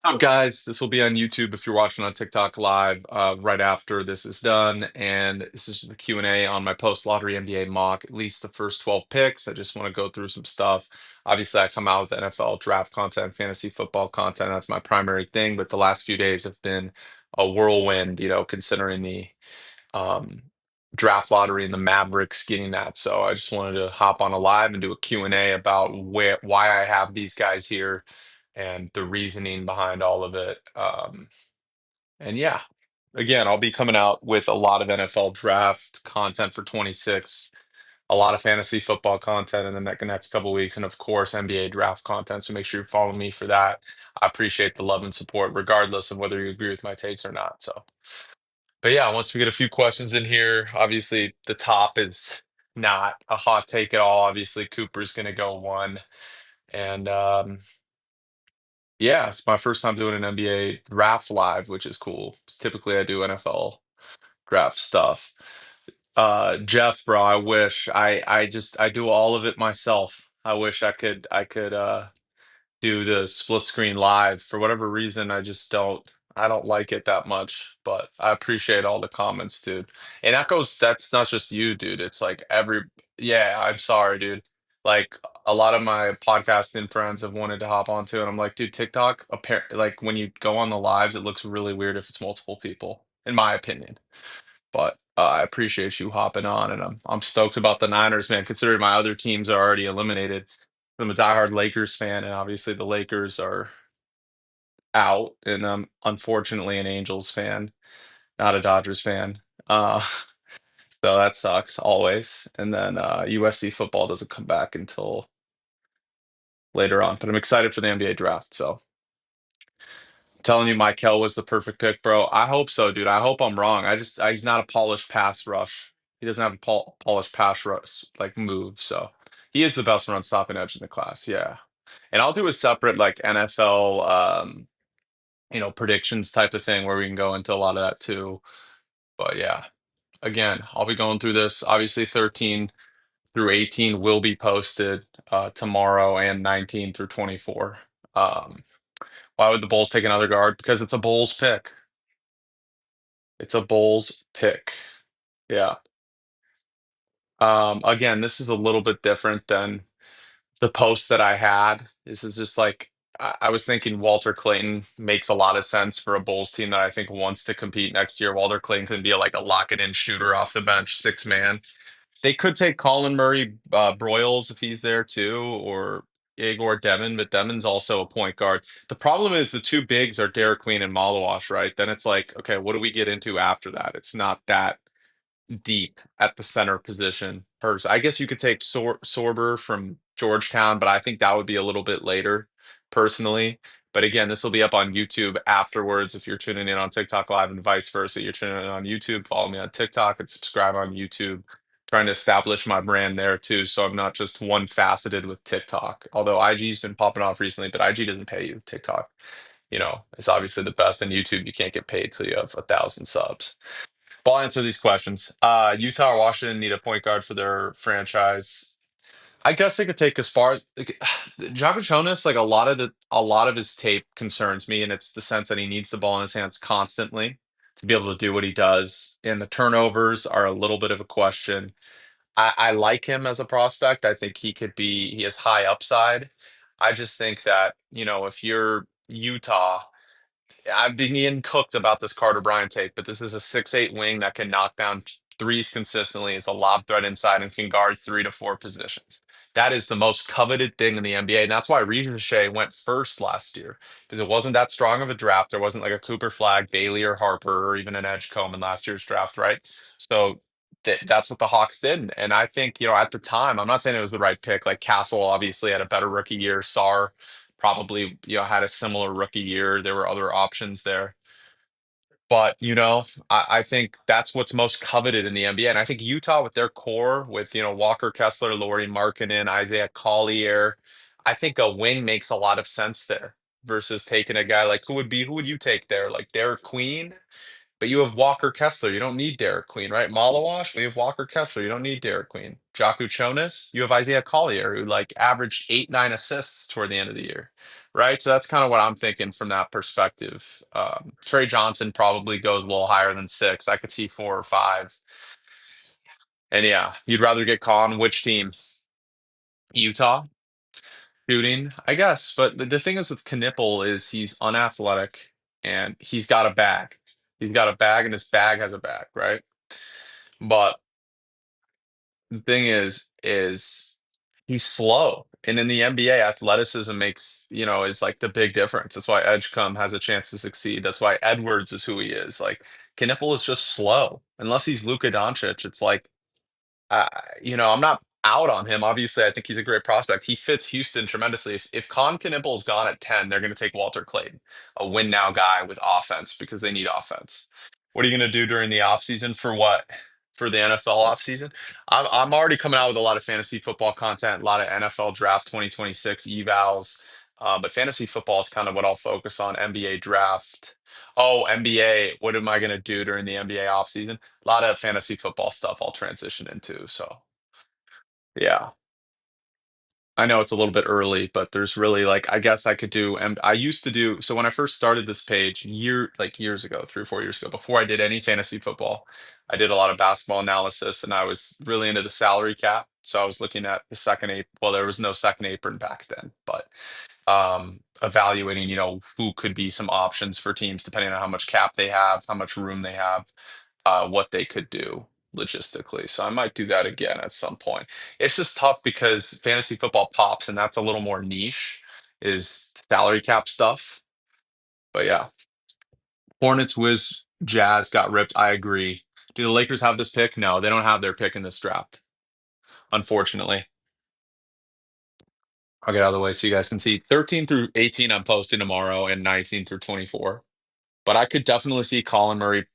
What's up, guys? This will be on YouTube if you're watching on TikTok live right after this is done. And this is just a Q&A on my post-lottery NBA mock, at least the first 12 picks. I just want to go through some stuff. Obviously, I come out with NFL draft content, fantasy football content. That's my primary thing. But the last few days have been a whirlwind, considering the um, draft lottery and the Mavericks getting that. So I just wanted to hop on a live and do a Q&A about why I have these guys here and the reasoning behind all of it. And yeah, again, I'll be coming out with a lot of NFL draft content for 26, a lot of fantasy football content in the next couple weeks, and of course, NBA draft content. So make sure you follow me for that. I appreciate the love and support, regardless of whether you agree with my takes or not. So, but yeah, once we get a few questions in here, obviously the top is not a hot take at all. Obviously, Cooper's going to go one. And yeah, it's my first time doing an NBA draft live, which is cool. 'Cause typically, I do NFL draft stuff. Jeff, bro, I wish I do all of it myself. I wish I could do the split screen live. For whatever reason, I don't like it that much, but I appreciate all the comments, dude. And that's not just you, dude. It's like yeah, I'm sorry, dude. Like a lot of my podcasting friends have wanted to hop onto it. I'm like, dude, TikTok, like when you go on the lives, it looks really weird if it's multiple people, in my opinion. But I appreciate you hopping on, and I'm stoked about the Niners, man. Considering my other teams are already eliminated. I'm a diehard Lakers fan, and obviously the Lakers are out, and I'm unfortunately an Angels fan, not a Dodgers fan. Uh, so that sucks always. And then USC football doesn't come back until later on, but I'm excited for the NBA draft. So telling you, Michael was the perfect pick, bro. I hope so, dude. I hope I'm wrong. He's not a polished pass rush. He doesn't have a polished pass rush like move. So he is the best run stopping edge in the class. Yeah. And I'll do a separate like NFL, predictions type of thing where we can go into a lot of that too. But yeah, again, I'll be going through this. Obviously, 13 through 18 will be posted tomorrow and 19 through 24. Um, why would the Bulls take another guard? Because it's a Bulls pick. It's a Bulls pick. Yeah. Again, this is a little bit different than the post that I had. This is just like I was thinking Walter Clayton makes a lot of sense for a Bulls team that I think wants to compete next year. Walter Clayton can be like a lock it in shooter off the bench, six man. They could take Colin Murray Broyles if he's there too, or Igor Demon, but Demon's also a point guard. The problem is the two bigs are Derek Queen and Malawash, right? Then it's like, okay, what do we get into after that? It's not that deep at the center position. I guess you could take Sorber from Georgetown, but I think that would be a little bit later, personally. But again, this will be up on YouTube afterwards if you're tuning in on TikTok Live and vice versa. You're tuning in on YouTube, follow me on TikTok and subscribe on YouTube. Trying to establish my brand there too, so I'm not just one faceted with TikTok. Although IG's been popping off recently, but IG doesn't pay you. TikTok, it's obviously the best, and YouTube you can't get paid till you have 1,000 subs. But I'll answer these questions. Utah or Washington need a point guard for their franchise. I guess they could take as far as Jonas. Like a lot of his tape concerns me, and it's the sense that he needs the ball in his hands constantly to be able to do what he does. And the turnovers are a little bit of a question. I like him as a prospect. I think he has high upside. I just think that, if you're Utah. I'm being cooked about this Carter Bryant take, but this is a 6'8" wing that can knock down threes consistently, is a lob threat inside, and can guard 3 to 4 positions. That is the most coveted thing in the NBA, and that's why Shea went first last year, because it wasn't that strong of a draft. There wasn't like a Cooper Flagg, Bailey, or Harper, or even an Edgecombe in last year's draft, right? So that's what the Hawks did, and I think at the time, I'm not saying it was the right pick. Like Castle obviously had a better rookie year. Sar probably had a similar rookie year. There were other options there. But I think that's what's most coveted in the NBA. And I think Utah with their core, with Walker Kessler, Laurie Markkinen, Isaiah Collier, I think a wing makes a lot of sense there versus taking a guy like who would you take there? Like Derek Queen? But you have Walker Kessler. You don't need Derek Queen, right? Malawash, we have Walker Kessler. You don't need Derek Queen. Jaku Chonis, you have Isaiah Collier, who like averaged 8, 9 assists toward the end of the year, right? So that's kind of what I'm thinking from that perspective. Trey Johnson probably goes a little higher than 6. I could see 4 or 5. And yeah, you'd rather get Colin. Which team? Utah shooting, I guess. But the thing is with Knipple is he's unathletic and he's got a bag. He's got a bag and his bag has a bag, right? But the thing is he's slow. And in the NBA, athleticism makes, is like the big difference. That's why Edgecombe has a chance to succeed. That's why Edwards is who he is. Like Knipple is just slow. Unless he's Luka Doncic, it's like uh, I'm not out on him. Obviously, I think he's a great prospect. He fits Houston tremendously. If Con Knipple's gone at 10, they're going to take Walter Clayton, a win now guy with offense because they need offense. What are you going to do during the offseason for what? For the NFL offseason? I'm already coming out with a lot of fantasy football content, a lot of NFL draft 2026 evals. But fantasy football is kind of what I'll focus on. NBA draft. Oh, NBA. What am I going to do during the NBA offseason? A lot of fantasy football stuff I'll transition into. So, yeah. I know it's a little bit early, but there's really like I guess I could do and I used to do so when I first started this page years ago, 3 or 4 years ago, before I did any fantasy football, I did a lot of basketball analysis and I was really into the salary cap. So I was looking at the second ape well, there was no second apron back then, but evaluating, who could be some options for teams depending on how much cap they have, how much room they have, what they could do logistically. So I might do that again at some point. It's just tough because fantasy football pops, and that's a little more niche, is salary cap stuff. But yeah, Hornets, Wiz, Jazz got ripped. I agree. Do the Lakers have this pick? No, they don't have their pick in this draft, unfortunately. I'll get out of the way so you guys can see. 13 through 18, I'm posting tomorrow, and 19 through 24. But I could definitely see Colin Murray.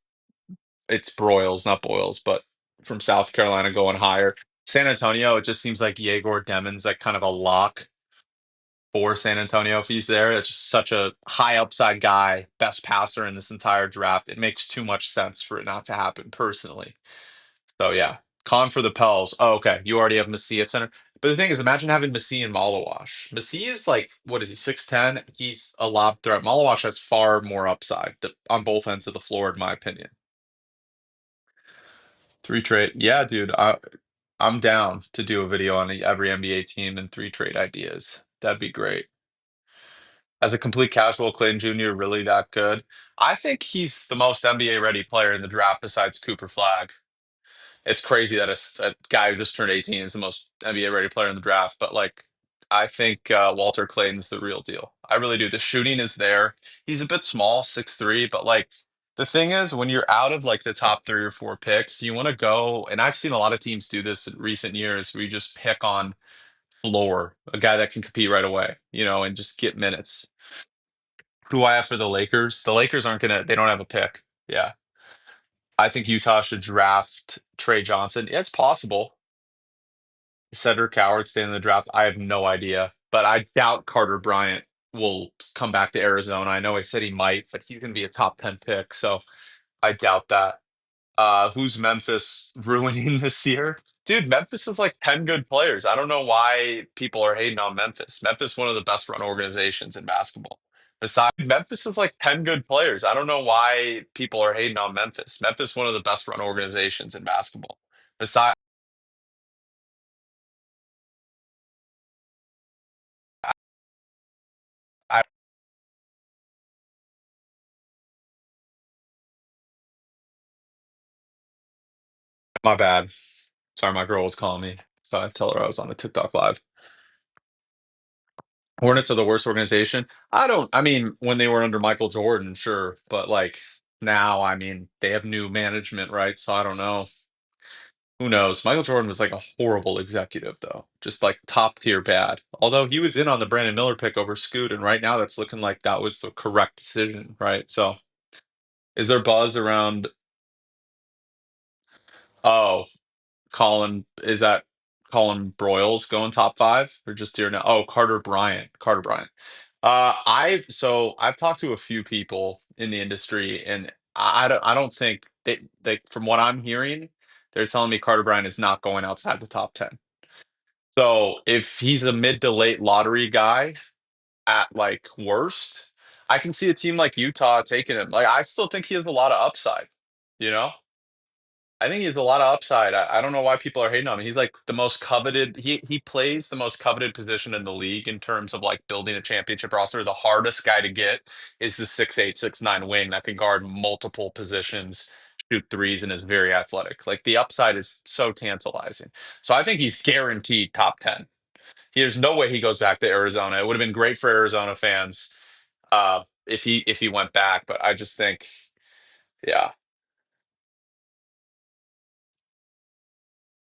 It's Broyles, not Boyles, but from South Carolina going higher. San Antonio, it just seems like Yegor Demon's like kind of a lock for San Antonio if he's there. It's just such a high upside guy, best passer in this entire draft. It makes too much sense for it not to happen personally. So yeah, con for the Pels. Oh, okay, you already have Messi at center. But the thing is, imagine having Messi and Malawash. Messi is like, what is he, 6'10"? He's a lob threat. Malawash has far more upside on both ends of the floor, in my opinion. Three trade. Yeah, dude. I'm down to do a video on every NBA team and three trade ideas. That'd be great. As a complete casual, Clayton Jr. really that good? I think he's the most NBA ready player in the draft besides Cooper Flagg. It's crazy that a guy who just turned 18 is the most NBA ready player in the draft, but like I think Walter Clayton's the real deal. I really do. The shooting is there. He's a bit small, 6'3", but like the thing is when you're out of like the top 3 or 4 picks, you want to go, and I've seen a lot of teams do this in recent years where you just pick on floor, a guy that can compete right away, and just get minutes. Who I have for the Lakers? The Lakers aren't gonna, they don't have a pick. Yeah. I think Utah should draft Trey Johnson. Yeah, it's possible. Cedric Howard stay in the draft? I have no idea, but I doubt Carter Bryant will come back to Arizona. I know he said he might, but he's going to be a top 10 pick, so I doubt that. Who's Memphis ruining this year? Dude, Memphis is like 10 good players. I don't know why people are hating on Memphis. Memphis, one of the best run organizations in basketball. Besides, Memphis is like 10 good players. I don't know why people are hating on Memphis. Memphis, one of the best run organizations in basketball. Besides, I, my bad. Sorry, my girl was calling me. So I tell her I was on a TikTok live. Hornets are the worst organization. I mean, when they were under Michael Jordan, sure. But like now, I mean, they have new management, right? So I don't know. Who knows? Michael Jordan was like a horrible executive, though. Just like top tier bad. Although he was in on the Brandon Miller pick over Scoot, and right now that's looking like that was the correct decision, right? So is there buzz around, oh, Colin, is that Colin Broyles going top 5 or just here now? Oh, Carter Bryant. Carter Bryant. I've talked to a few people in the industry, and I don't think they from what I'm hearing, they're telling me Carter Bryant is not going outside the top 10. So if he's a mid to late lottery guy at like worst, I can see a team like Utah taking him. Like I still think he has a lot of upside, you know? I think he has a lot of upside. I don't know why people are hating on him. He's like the most coveted. He plays the most coveted position in the league in terms of like building a championship roster. The hardest guy to get is the 6'8", 6'9" wing that can guard multiple positions, shoot threes, and is very athletic. Like the upside is so tantalizing. So I think he's guaranteed top 10. There's no way he goes back to Arizona. It would have been great for Arizona fans if he went back, but I just think, yeah.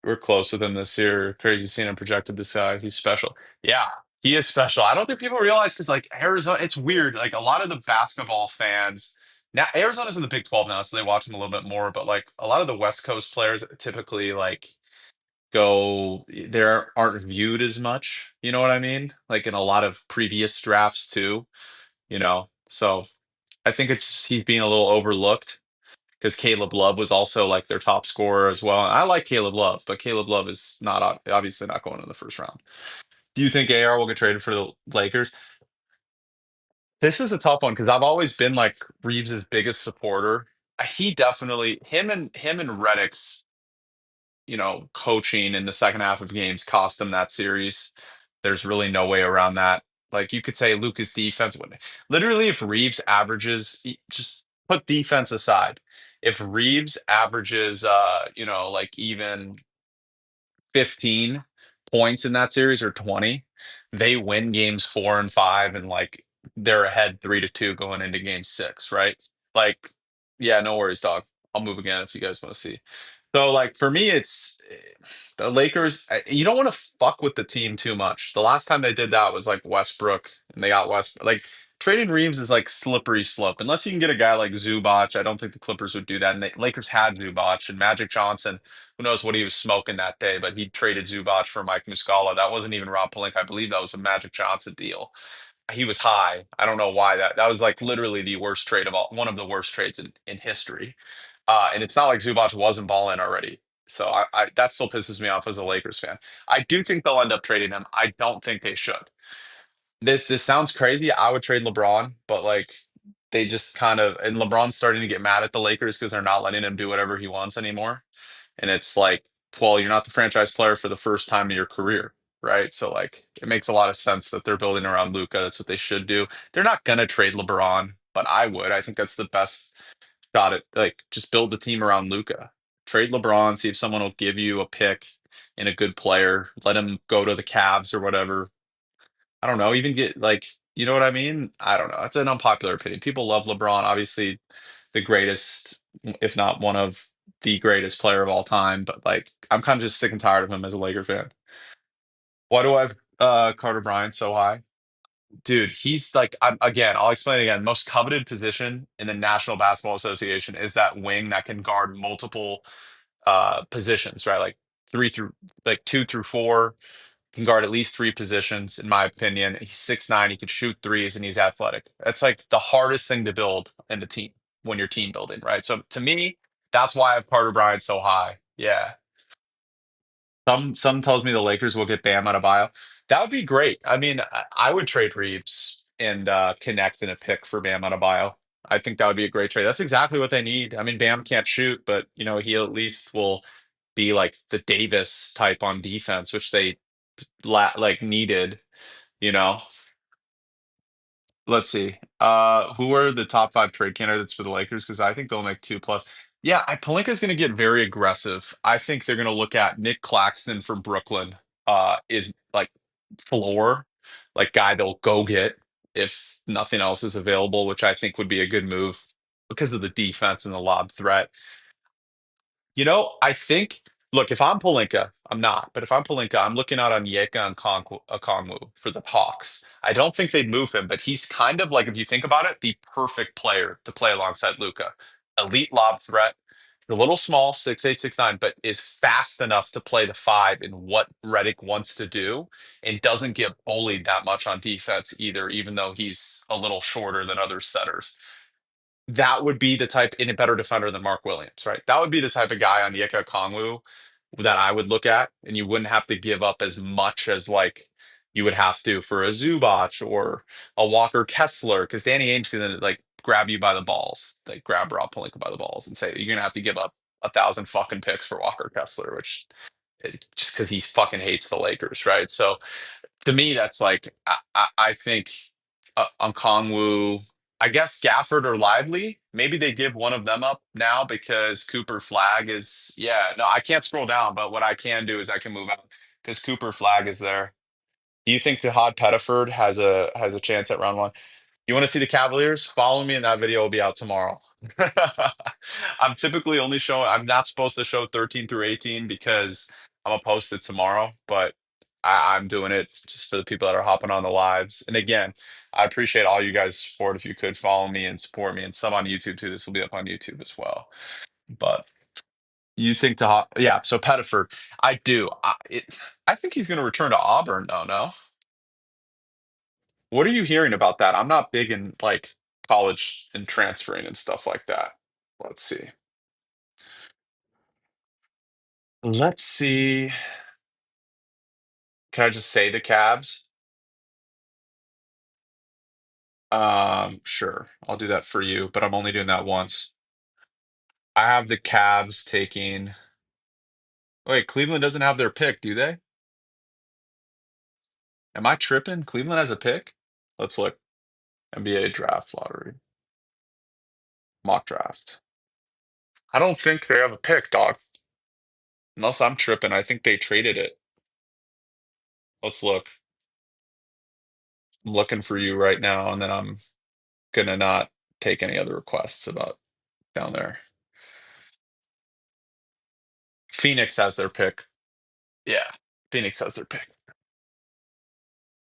We're close with him this year. Crazy seeing him projected this guy. He's special. Yeah, he is special. I don't think people realize because like Arizona, it's weird. Like a lot of the basketball fans now, Arizona's in the Big 12 now, so they watch him a little bit more. But like a lot of the West Coast players typically like go there aren't viewed as much. You know what I mean? Like in a lot of previous drafts too. So I think it's he's being a little overlooked because Caleb Love was also like their top scorer as well. I like Caleb Love, but Caleb Love is not obviously not going in the first round. Do you think AR will get traded for the Lakers? This is a tough one because I've always been like Reeves' biggest supporter. He definitely him and Redick's coaching in the second half of games cost them that series. There's really no way around that. Like you could say Luka's defense would literally if Reeves averages just put defense aside. If Reeves averages like even 15 points in that series or 20, they win games 4 and 5 and like they're ahead 3-2 going into game 6, right? Like, yeah, no worries, dog. I'll move again if you guys want to see. So, like, for me, it's the Lakers. You don't want to fuck with the team too much. The last time they did that was like Westbrook, and they got Westbrook. Like, trading Reeves is like slippery slope. Unless you can get a guy like Zubac, I don't think the Clippers would do that. And the Lakers had Zubac and Magic Johnson. Who knows what he was smoking that day, but he traded Zubac for Mike Muscala. That wasn't even Rob Pelinka. I believe that was a Magic Johnson deal. He was high. I don't know why that was like literally the worst trade of all, one of the worst trades in history. And it's not like Zubac wasn't balling already. So that still pisses me off as a Lakers fan. I do think they'll end up trading him. I don't think they should. This sounds crazy. I would trade LeBron, but like they just kind of and LeBron's starting to get mad at the Lakers because they're not letting him do whatever he wants anymore. And it's like, well, you're not the franchise player for the first time in your career, right? So like it makes a lot of sense that they're building around Luka. That's what they should do. They're not gonna trade LeBron, but I would. I think that's the best shot at like just build the team around Luka. Trade LeBron, see if someone will give you a pick and a good player. Let him go to the Cavs or whatever. I don't know, even get like, you know what I mean? I don't know. It's an unpopular opinion. People love LeBron, obviously the greatest, if not one of the greatest player of all time, but like I'm kind of just sick and tired of him as a Laker fan. Why do I have Carter Bryant so high? Dude, he's like again, I'll explain it again. Most coveted position in the National Basketball Association is that wing that can guard multiple positions, right? Like three through like 2 through 4 can guard at least three positions, in my opinion. He's 6'9", he can shoot threes, and he's athletic. That's like the hardest thing to build in the team when you're team building, right? So to me, that's why I have Carter Bryant so high. Yeah. Some tells me the Lakers will get Bam out of bio. That would be great. I mean, I would trade Reeves and connect in a pick for Bam out of bio. I think that would be a great trade. That's exactly what they need. I mean, Bam can't shoot, but he at least will be like the Davis type on defense, which they like needed. You know, let's see. Who are the top 5 trade candidates for the Lakers? Because I think they'll make two plus. Yeah, Palinka's going to get very aggressive. I think they're going to look at Nick Claxton from Brooklyn. Is like floor, like guy they'll go get if nothing else is available, which I think would be a good move because of the defense and the lob threat. I think, look, if I'm Palinka, I'm not, but if I'm Palinka, I'm looking out on Yeka and Okongwu for the Hawks. I don't think they'd move him, but he's kind of like, if you think about it, the perfect player to play alongside Luka. Elite lob threat, a little small, 6'8", 6'9", but is fast enough to play the five in what Reddick wants to do and doesn't get bullied that much on defense either, even though he's a little shorter than other setters. that would be the type in a better defender than Mark Williams, right? That would be the type of guy on Yeka Kongwu that I would look at, and you wouldn't have to give up as much as like you would have to for a Zubac or a Walker Kessler, because Danny Ainge's gonna like grab you by the balls, like grab Rob Pelinka by the balls and say you're gonna have to give up 1,000 fucking picks for Walker Kessler, which just because he fucking hates the Lakers, right? So to me, that's like I think on Kongwu, I guess Gafford or Lively. Maybe they give one of them up now because Cooper Flagg is. Yeah, no, I can't scroll down, but what I can do is I can move out because Cooper Flagg is there. Do you think Tahad Pettiford has a chance at round one? You want to see the Cavaliers? Follow me, and that video will be out tomorrow. I'm typically only showing, I'm not supposed to show 13 through 18 because I'm gonna post it tomorrow, but I'm doing it just for the people that are hopping on the lives. And again, I appreciate all you guys' support. If you could follow me and support me, and some on YouTube too. This will be up on YouTube as well. But you think yeah, so Pettiford, I do. I think he's gonna return to Auburn, though, no? What are you hearing about that? I'm not big in like college and transferring and stuff like that. Let's see. Let's see. Can I just say the Cavs? Sure. I'll do that for you, but I'm only doing that once. I have the Cavs taking. Wait, Cleveland doesn't have their pick, do they? Am I tripping? Cleveland has a pick? Let's look. NBA draft lottery. Mock draft. I don't think they have a pick, dog. Unless I'm tripping. I think they traded it. Let's look. I'm looking for you right now, and then I'm gonna not take any other requests about down there. Phoenix has their pick. Yeah, Phoenix has their pick.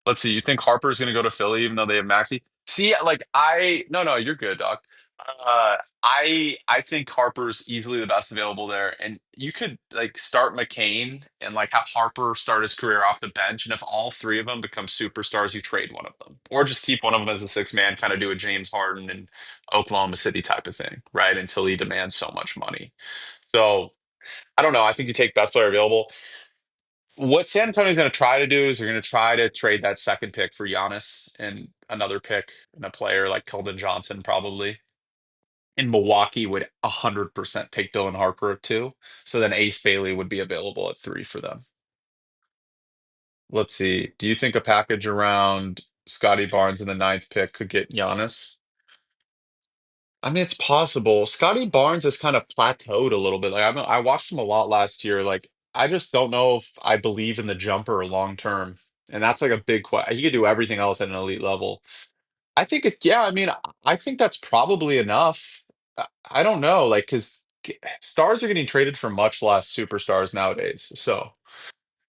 Let's see. You think Harper is going to go to Philly even though they have Maxi? See, like no, you're good, Doc. I think Harper's easily the best available there, and you could like start McCain and like have Harper start his career off the bench, and if all three of them become superstars, you trade one of them, or just keep one of them as a six man, kind of do a James Harden and Oklahoma City type of thing, right? Until he demands so much money. So I don't know. I think you take best player available. What San Antonio's going to try to do is they're going to try to trade that second pick for Giannis and another pick and a player like Keldon Johnson probably. And Milwaukee would 100% take Dylan Harper at two. So then Ace Bailey would be available at three for them. Let's see. Do you think a package around Scotty Barnes in the ninth pick could get Giannis? I mean, it's possible. Scotty Barnes has kind of plateaued a little bit. Like I watched him a lot last year. Like I just don't know if I believe in the jumper long term, and that's like a big question. He could do everything else at an elite level. I think it. Yeah, I mean, I think that's probably enough. I don't know, like because stars are getting traded for much less superstars nowadays. So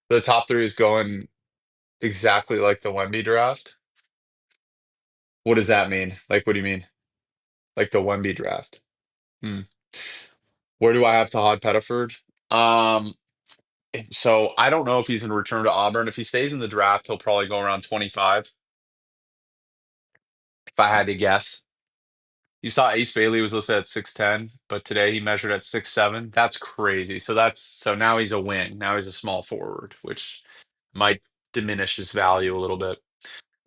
the top three is going exactly like the Wemby draft. What does that mean? Like, what do you mean? Like the Wemby draft? Hmm. Where do I have Todd Pettiford? Um, so I don't know if he's going to return to Auburn. If he stays in the draft, he'll probably go around 25, if I had to guess. You saw Ace Bailey was listed at 6'10", but today he measured at 6'7". That's crazy. So now he's a wing. Now he's a small forward, which might diminish his value a little bit.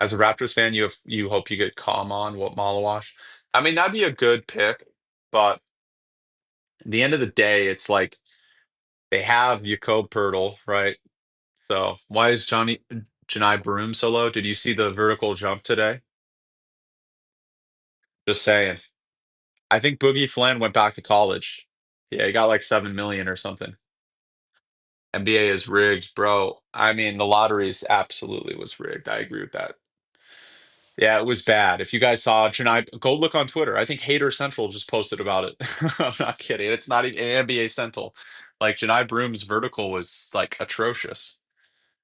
As a Raptors fan, you hope you get calm on what Malawash. I mean, that'd be a good pick, but at the end of the day, it's like they have Jakob Pertl, right? So why is Janai Broom so low? Did you see the vertical jump today? Just saying. I think Boogie Flynn went back to college. Yeah, he got like 7 million or something. NBA is rigged, bro. I mean, the lotteries absolutely was rigged. I agree with that. Yeah, it was bad. If you guys saw Janai, go look on Twitter. I think Hater Central just posted about it. I'm not kidding. It's not even NBA Central. Like Janai Broom's vertical was like atrocious.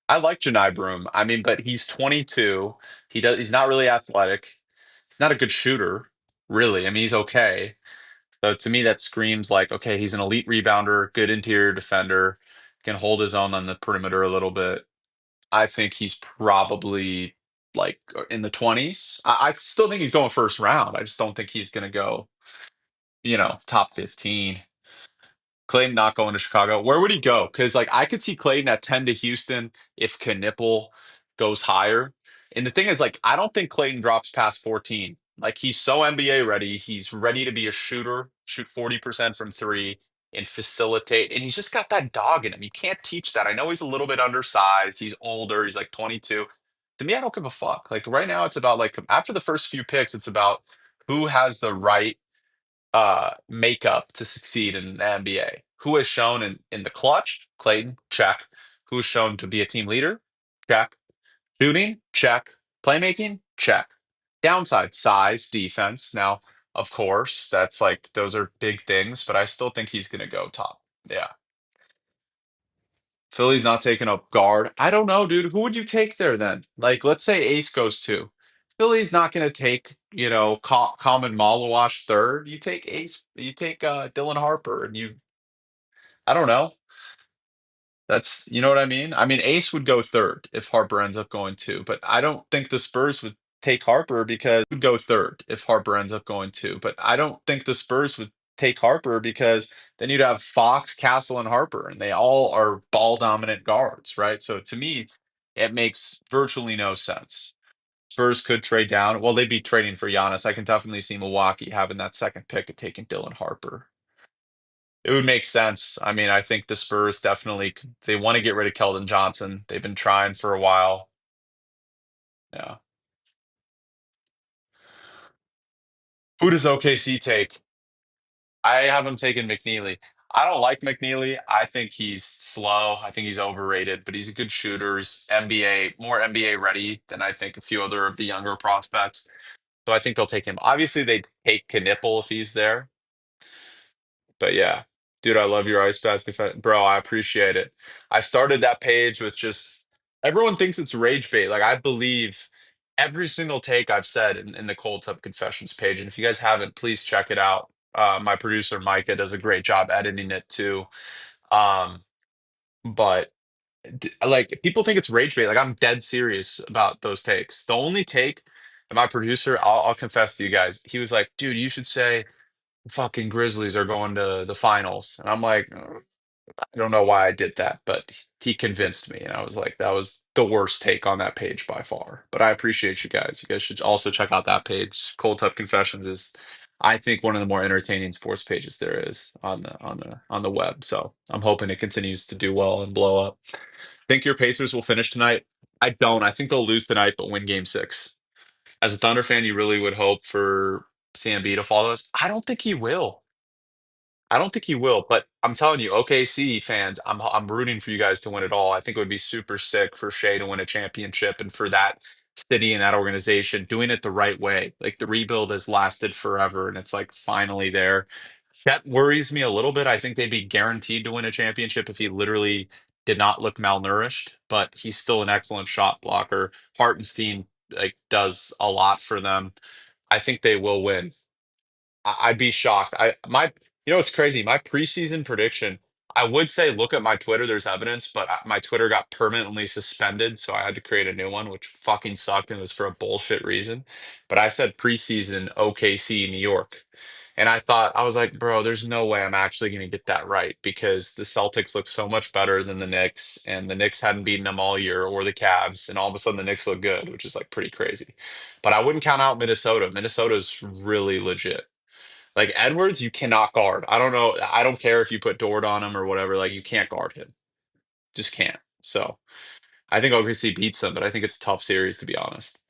I like Janai Broom. I mean, but he's 22. He's not really athletic. He's not a good shooter, really. I mean, he's okay. So to me, that screams like, okay, he's an elite rebounder, good interior defender, can hold his own on the perimeter a little bit. I think he's probably like in the 20s. I still think he's going first round. I just don't think he's going to go, top 15. Clayton not going to Chicago. Where would he go? Because like I could see Clayton at 10 to Houston if Knipple goes higher. And the thing is, like, I don't think Clayton drops past 14. Like he's so NBA ready. He's ready to be a shooter, shoot 40% from three and facilitate. And he's just got that dog in him. You can't teach that. I know he's a little bit undersized. He's older. He's like 22. To me, I don't give a fuck. Like right now, it's about like after the first few picks, it's about who has the right makeup to succeed in the NBA. Who has shown in the clutch? Clayton, check. Who has shown to be a team leader? Check. Shooting? Check. Playmaking? Check. Downside, size, defense. Now, of course, that's like those are big things, but I still think he's gonna go top. Yeah. Philly's not taking a guard. I don't know, dude. Who would you take there then? Like, let's say Ace goes two. Philly's not going to take, Common Malawash third. You take Ace, you take Dylan Harper, and I don't know. You know what I mean? I mean, Ace would go third if Harper ends up going two, but I don't think the Spurs would take Harper because would go third if Harper ends up going two, but I don't think the Spurs would take Harper because then you'd have Fox, Castle, and Harper, and they all are ball dominant guards, right? So to me, it makes virtually no sense. Spurs could trade down. Well, they'd be trading for Giannis. I can definitely see Milwaukee having that second pick and taking Dylan Harper. It would make sense. I mean, I think the Spurs definitely they want to get rid of Keldon Johnson. They've been trying for a while. Yeah. Who does OKC take? I have him taking McNeely. I don't like McNeely. I think he's slow. I think he's overrated, but he's a good shooter. He's NBA, more NBA ready than I think a few other of the younger prospects. So I think they'll take him. Obviously, they take Knipple if he's there. But yeah, dude, I love your ice bath, bro. I appreciate it. I started that page with just everyone thinks it's rage bait. Like I believe every single take I've said in the Cold Tub Confessions page. And if you guys haven't, please check it out. My producer Micah does a great job editing it too. Um, but like people think it's rage bait. Like I'm dead serious about those takes. The only take, and my producer, I'll confess to you guys, he was like, dude, you should say fucking Grizzlies are going to the finals. And I'm like, I don't know why I did that, but he convinced me. And I was like, that was the worst take on that page by far. But I appreciate you guys. You guys should also check out that page. Cold Tub Confessions is, I think, one of the more entertaining sports pages there is on the web. So I'm hoping it continues to do well and blow up. Think your Pacers will finish tonight? I don't. I think they'll lose tonight, but win game six. As a Thunder fan, you really would hope for Sam B to follow us. I don't think he will. I don't think he will, but I'm telling you, OKC fans, I'm rooting for you guys to win it all. I think it would be super sick for Shea to win a championship and for that city and that organization doing it the right way. Like the rebuild has lasted forever and it's like finally there. That worries me a little bit. I think they'd be guaranteed to win a championship if he literally did not look malnourished, but he's still an excellent shot blocker. Hartenstein like does a lot for them. I think they will win. I'd be shocked. It's crazy. My preseason prediction, I would say look at my Twitter. There's evidence, but my Twitter got permanently suspended, so I had to create a new one, which fucking sucked and was for a bullshit reason. But I said preseason OKC New York, and I was like, bro, there's no way I'm actually going to get that right because the Celtics look so much better than the Knicks, and the Knicks hadn't beaten them all year or the Cavs, and all of a sudden the Knicks look good, which is like pretty crazy. But I wouldn't count out Minnesota. Minnesota's really legit. Like Edwards, you cannot guard. I don't know. I don't care if you put Dort on him or whatever. Like you can't guard him. Just can't. So I think OKC beats them, but I think it's a tough series to be honest.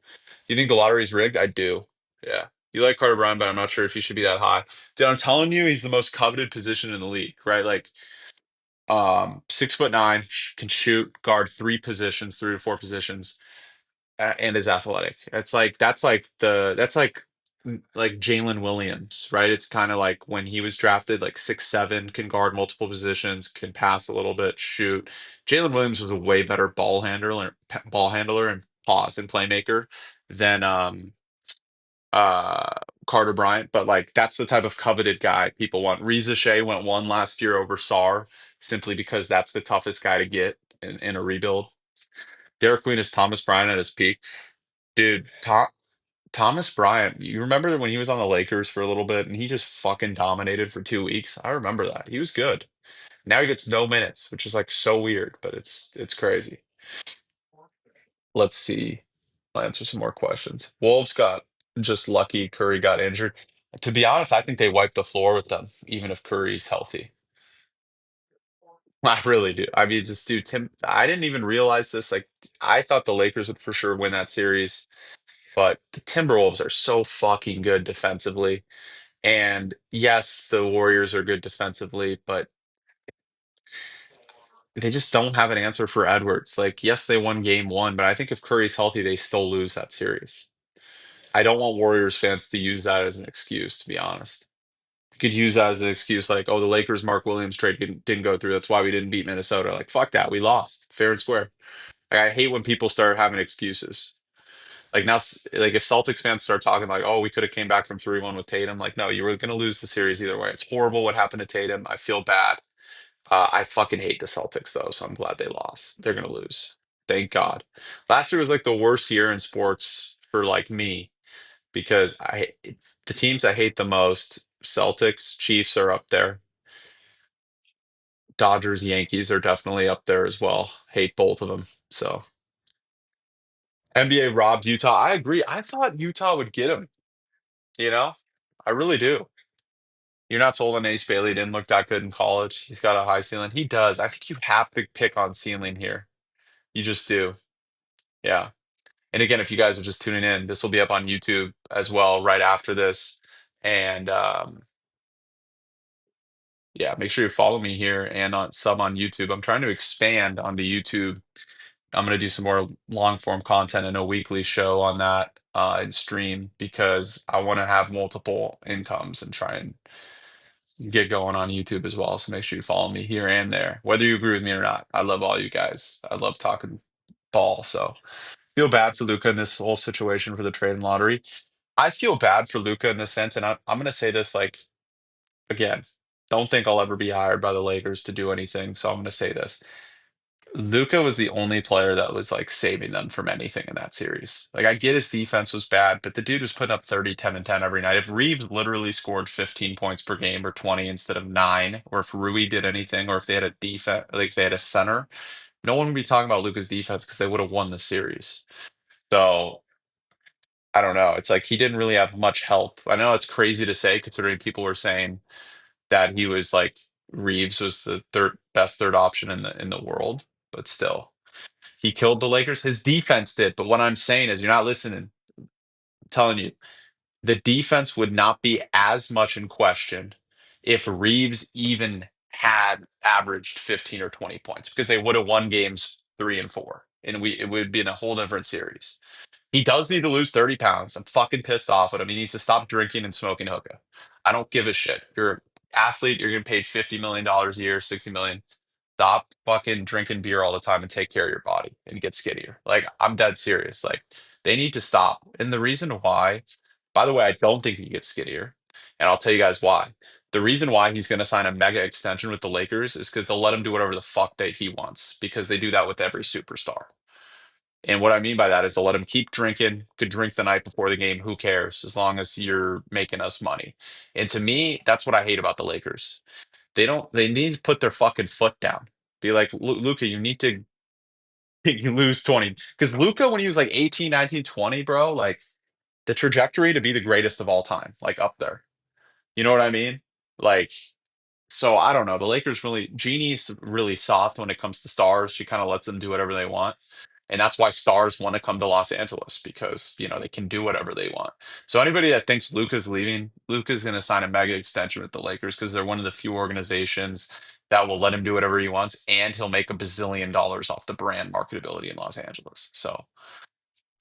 You think the lottery's rigged? I do. Yeah. You like Carter Bryant, but I'm not sure if he should be that high. Dude, I'm telling you, he's the most coveted position in the league, right? Like, 6'9", can shoot, guard three positions, three to four positions and is athletic. That's like Jalen Williams, right? It's kind of like when he was drafted, like 6'7", can guard multiple positions, can pass a little bit, shoot. Jalen Williams was a way better ball handler and pause and playmaker than uh Carter Bryant, but like that's the type of coveted guy people want. Riza Shea went one last year over Sar simply because that's the toughest guy to get in a rebuild. Derek Queen is Thomas Bryant at his peak. Dude, Thomas Bryant, you remember when he was on the Lakers for a little bit and he just fucking dominated for 2 weeks? I remember that. He was good. Now he gets no minutes, which is like so weird, but it's crazy. Let's see. I'll answer some more questions. Wolves got just lucky Curry got injured. To be honest, I think they wiped the floor with them, even if Curry's healthy. I really do. I mean, just dude, Tim, I didn't even realize this. Like, I thought the Lakers would for sure win that series, but the Timberwolves are so fucking good defensively. And yes, the Warriors are good defensively, but they just don't have an answer for Edwards. Like, yes, they won game one, but I think if Curry's healthy, they still lose that series. I don't want Warriors fans to use that as an excuse, to be honest. You could use that as an excuse, like, oh, the Lakers Mark Williams trade didn't go through. That's why we didn't beat Minnesota. Like, fuck that. We lost fair and square. Like, I hate when people start having excuses. Like now, like if Celtics fans start talking like, "Oh, we could have came back from 3-1 with Tatum," like, no, you were going to lose the series either way. It's horrible what happened to Tatum. I feel bad. I fucking hate the Celtics though, so I'm glad they lost. They're going to lose. Thank God. Last year was like the worst year in sports for like me because the teams I hate the most, Celtics, Chiefs are up there. Dodgers, Yankees are definitely up there as well. Hate both of them. So NBA robbed Utah. I agree. I thought Utah would get him. You know, I really do. You're not sold on Ace Bailey didn't look that good in college. He's got a high ceiling. He does. I think you have to pick on ceiling here. You just do. Yeah. And again, if you guys are just tuning in, this will be up on YouTube as well right after this. And yeah, make sure you follow me here and on sub on YouTube. I'm trying to expand onto YouTube. I'm going to do some more long form content and a weekly show on that and stream because I want to have multiple incomes and try and get going on YouTube as well. So make sure you follow me here and there, whether you agree with me or not. I love all you guys. I love talking ball. So feel bad for Luka in this whole situation for the trade and lottery. I feel bad for Luka in this sense, and I'm going to say this like again. Don't think I'll ever be hired by the Lakers to do anything. So I'm going to say this. Luka was the only player that was like saving them from anything in that series. Like I get his defense was bad, but the dude was putting up 30, 10, and 10 every night. If Reeves literally scored 15 points per game or 20 instead of 9, or if Rui did anything, or if they had a defense, like if they had a center, no one would be talking about Luka's defense because they would have won the series. So I don't know. It's like he didn't really have much help. I know it's crazy to say considering people were saying that he was like Reeves was the third best third option in the world, but still. He killed the Lakers. His defense did. But what I'm saying is, you're not listening. I'm telling you, the defense would not be as much in question if Reeves even had averaged 15 or 20 points because they would have won games 3 and 4. And it would be in a whole different series. He does need to lose 30 pounds. I'm fucking pissed off at him. He needs to stop drinking and smoking hookah. I don't give a shit. You're an athlete. You're getting paid $50 million a year, 60 million. Stop fucking drinking beer all the time and take care of your body and get skinnier. Like, I'm dead serious. Like, they need to stop. And the reason why, by the way, I don't think he gets skinnier. And I'll tell you guys why. The reason why he's going to sign a mega extension with the Lakers is because they'll let him do whatever the fuck that he wants because they do that with every superstar. And what I mean by that is they'll let him keep drinking, could drink the night before the game. Who cares? As long as you're making us money. And to me, that's what I hate about the Lakers. They need to put their fucking foot down. Be like, Luca, you need to you lose 20. Because Luca, when he was like 18, 19, 20, bro, like the trajectory to be the greatest of all time, like up there. You know what I mean? Like, so I don't know. The Lakers really, Jeannie's really soft when it comes to stars. She kind of lets them do whatever they want. And that's why stars want to come to Los Angeles because, they can do whatever they want. So anybody that thinks Luka's leaving, Luka's going to sign a mega extension with the Lakers because they're one of the few organizations that will let him do whatever he wants and he'll make $1 billion off the brand marketability in Los Angeles. So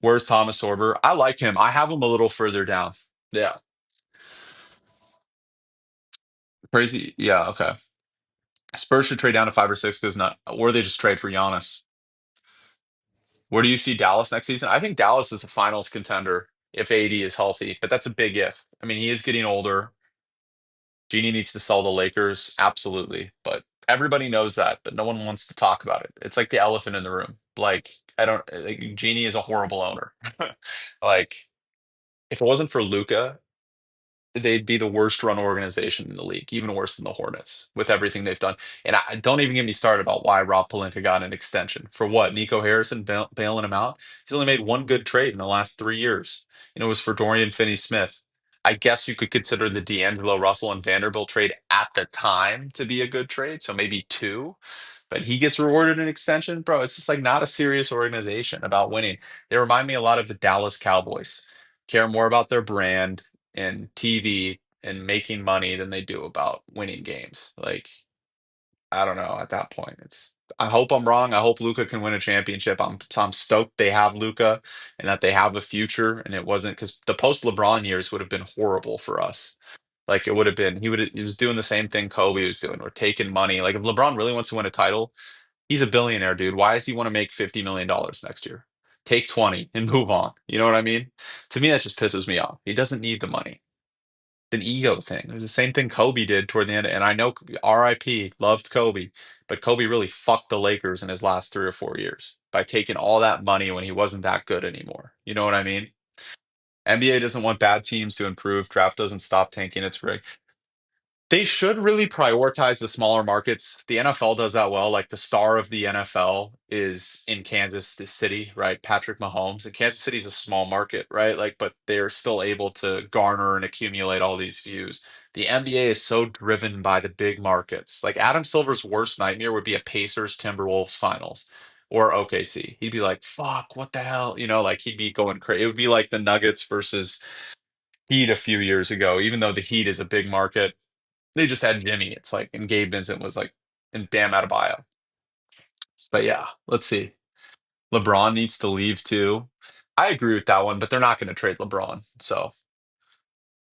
where's Thomas Sorber? I like him. I have him a little further down. Yeah. Crazy. Yeah. Okay. Spurs should trade down to 5 or 6 because not, or they just trade for Giannis. Where do you see Dallas next season? I think Dallas is a finals contender if AD is healthy, but that's a big if. I mean, he is getting older. Genie needs to sell the Lakers, absolutely. But everybody knows that, but no one wants to talk about it. It's like the elephant in the room. Like, I don't like Genie is a horrible owner. Like if it wasn't for Luka, they'd be the worst run organization in the league, even worse than the Hornets with everything they've done. And I don't even get me started about why Rob Pelinka got an extension. For what? Nico Harrison bailing him out? He's only made one good trade in the last 3 years. And it was for Dorian Finney-Smith. I guess you could consider the D'Angelo Russell and Vanderbilt trade at the time to be a good trade, so maybe two. But he gets rewarded an extension, bro. It's just like not a serious organization about winning. They remind me a lot of the Dallas Cowboys. Care more about their brand and TV and making money than they do about winning games. Like, I don't know. At that point, it's. I hope I'm wrong. I hope Luka can win a championship. I'm stoked they have Luka and that they have a future. And it wasn't because the post LeBron years would have been horrible for us. Like it would have been. He was doing the same thing Kobe was doing. We're taking money. Like if LeBron really wants to win a title, he's a billionaire, dude. Why does he want to make $50 million next year? Take 20 and move on. You know what I mean? To me, that just pisses me off. He doesn't need the money. It's an ego thing. It was the same thing Kobe did toward the end. And I know RIP loved Kobe, but Kobe really fucked the Lakers in his last 3 or 4 years by taking all that money when he wasn't that good anymore. You know what I mean? NBA doesn't want bad teams to improve. Draft doesn't stop tanking its rig. They should really prioritize the smaller markets. The NFL does that well. Like the star of the NFL is in Kansas City, right? Patrick Mahomes. And Kansas City is a small market, right? Like, but they're still able to garner and accumulate all these views. The NBA is so driven by the big markets. Like Adam Silver's worst nightmare would be a Pacers Timberwolves finals or OKC. He'd be like, fuck, what the hell? Like he'd be going crazy. It would be like the Nuggets versus Heat a few years ago, even though the Heat is a big market, they just had Jimmy. It's like, and Gabe Vincent was like, and Bam Adebayo. But yeah, let's see. LeBron needs to leave too. I agree with that one, but they're not going to trade LeBron. So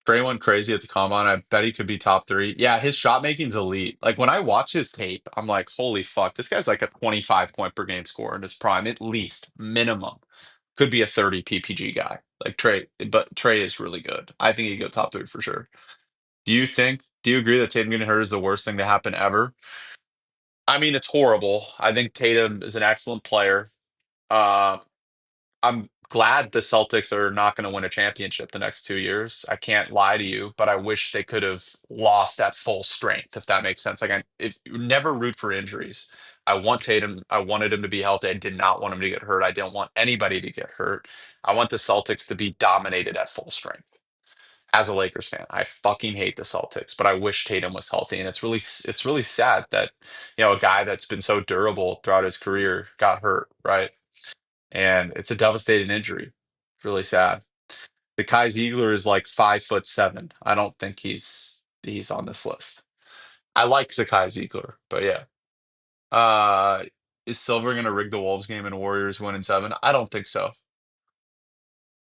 Trey went crazy at the combine. I bet he could be top three. Yeah, his shot making's elite. Like when I watch his tape, I'm like, holy fuck, this guy's like a 25 point per game scorer in his prime, at least minimum. Could be a 30 PPG guy. Like Trey, but Trey is really good. I think he'd go top three for sure. Do you agree that Tatum getting hurt is the worst thing to happen ever? I mean, it's horrible. I think Tatum is an excellent player. Uh, I'm glad the Celtics are not going to win a championship the next 2 years. I can't lie to you, but I wish they could have lost at full strength, if that makes sense. Like, if you never root for injuries. I want Tatum. I wanted him to be healthy. I did not want him to get hurt. I didn't want anybody to get hurt. I want the Celtics to be dominated at full strength. As a Lakers fan, I fucking hate the Celtics, but I wish Tatum was healthy. And it's really sad that, a guy that's been so durable throughout his career got hurt, right? And it's a devastating injury. Really sad. The Kai Ziegler is like 5'7". I don't think he's on this list. I like Zakai Ziegler, but yeah. Uh is Silver gonna rig the Wolves game and Warriors win in seven? I don't think so.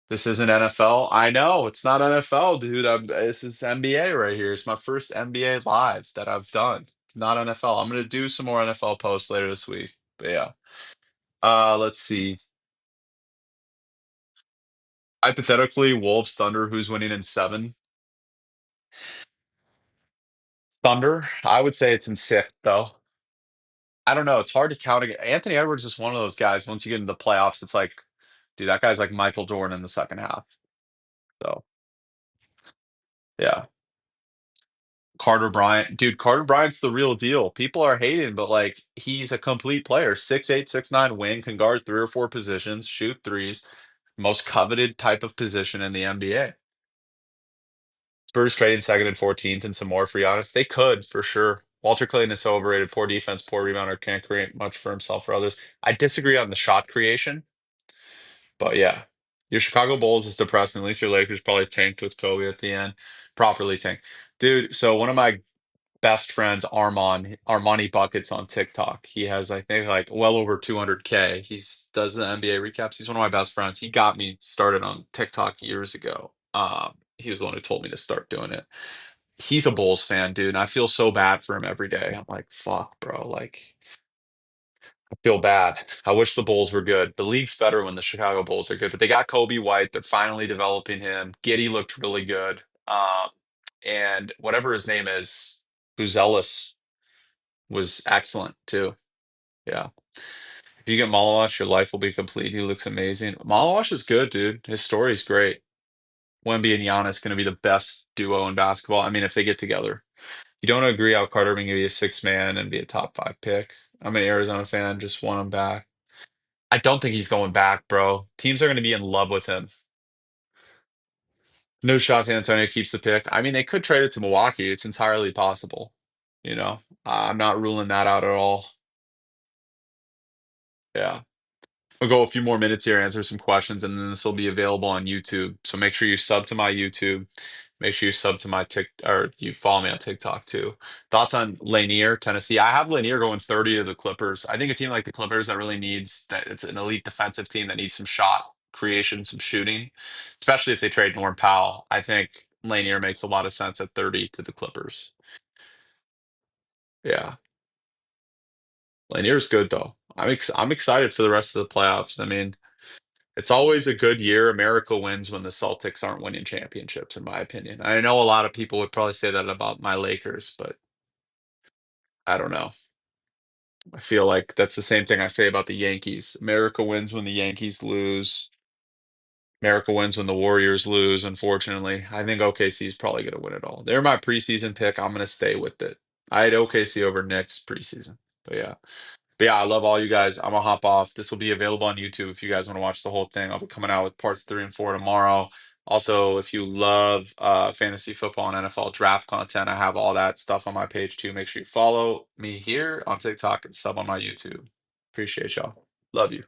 This isn't NFL. I know it's not NFL, dude. This is NBA right here. It's my first NBA live that I've done. It's not NFL. I'm gonna do some more NFL posts later this week. But yeah. Let's see. Hypothetically, Wolves Thunder, who's winning in seven? Thunder. I would say it's in six, though. I don't know. It's hard to count again. Anthony Edwards is one of those guys. Once you get into the playoffs, it's like, dude, that guy's like Michael Jordan in the second half. So yeah. Carter Bryant, dude, Carter Bryant's the real deal. People are hating, but like he's a complete player. 6'8", 6'9", wing, can guard three or four positions, shoot threes. Most coveted type of position in the NBA. Spurs trading second and 14th and some more for Giannis. They could for sure. Walter Clayton is so overrated. Poor defense, poor rebounder, can't create much for himself or others. I disagree on the shot creation, but yeah. Your Chicago Bulls is depressing. At least your Lakers probably tanked with Kobe at the end. Properly tanked. Dude, so one of my best friends Armani Buckets on TikTok. He has I think like well over 200K. He's does the NBA recaps. He's one of my best friends. He got me started on TikTok years ago. He was the one who told me to start doing it. He's a Bulls fan, dude, and I feel so bad for him every day. I'm like, fuck, bro. Like, I feel bad. I wish the Bulls were good. The league's better when the Chicago Bulls are good, but they got Kobe White. They're finally developing him. Giddy looked really good. And whatever his name is, Buzelis was excellent too. Yeah. If you get Malawash, your life will be complete. He looks amazing. Malawash is good, dude. His story's great. Wemby and Giannis going to be the best duo in basketball. I mean, if they get together. You don't agree how Carter being to be a six man and be a top five pick. I'm an Arizona fan, just want him back. I don't think he's going back, bro. Teams are going to be in love with him. No shot San Antonio keeps the pick. I mean, they could trade it to Milwaukee. It's entirely possible. You know, I'm not ruling that out at all. Yeah. We'll go a few more minutes here, answer some questions, and then this will be available on YouTube. So make sure you sub to my YouTube. Make sure you sub to my Tik or you follow me on TikTok too. Thoughts on Lanier, Tennessee? I have Lanier going 30 to the Clippers. I think a team like the Clippers that really needs that it's an elite defensive team that needs some shot creation, some shooting, especially if they trade Norm Powell. I think Lanier makes a lot of sense at 30 to the Clippers. Yeah. Lanier's good though. I'm excited for the rest of the playoffs. I mean, it's always a good year. America wins when the Celtics aren't winning championships, in my opinion. I know a lot of people would probably say that about my Lakers, but I don't know. I feel like that's the same thing I say about the Yankees. America wins when the Yankees lose. America wins when the Warriors lose, unfortunately. I think OKC is probably going to win it all. They're my preseason pick. I'm going to stay with it. I had OKC over Knicks preseason. But yeah. But yeah, I love all you guys. I'm gonna hop off. This will be available on YouTube if you guys want to watch the whole thing. I'll be coming out with parts 3 and 4 tomorrow. Also, if you love fantasy football and NFL draft content, I have all that stuff on my page too. Make sure you follow me here on TikTok and sub on my YouTube. Appreciate y'all. Love you.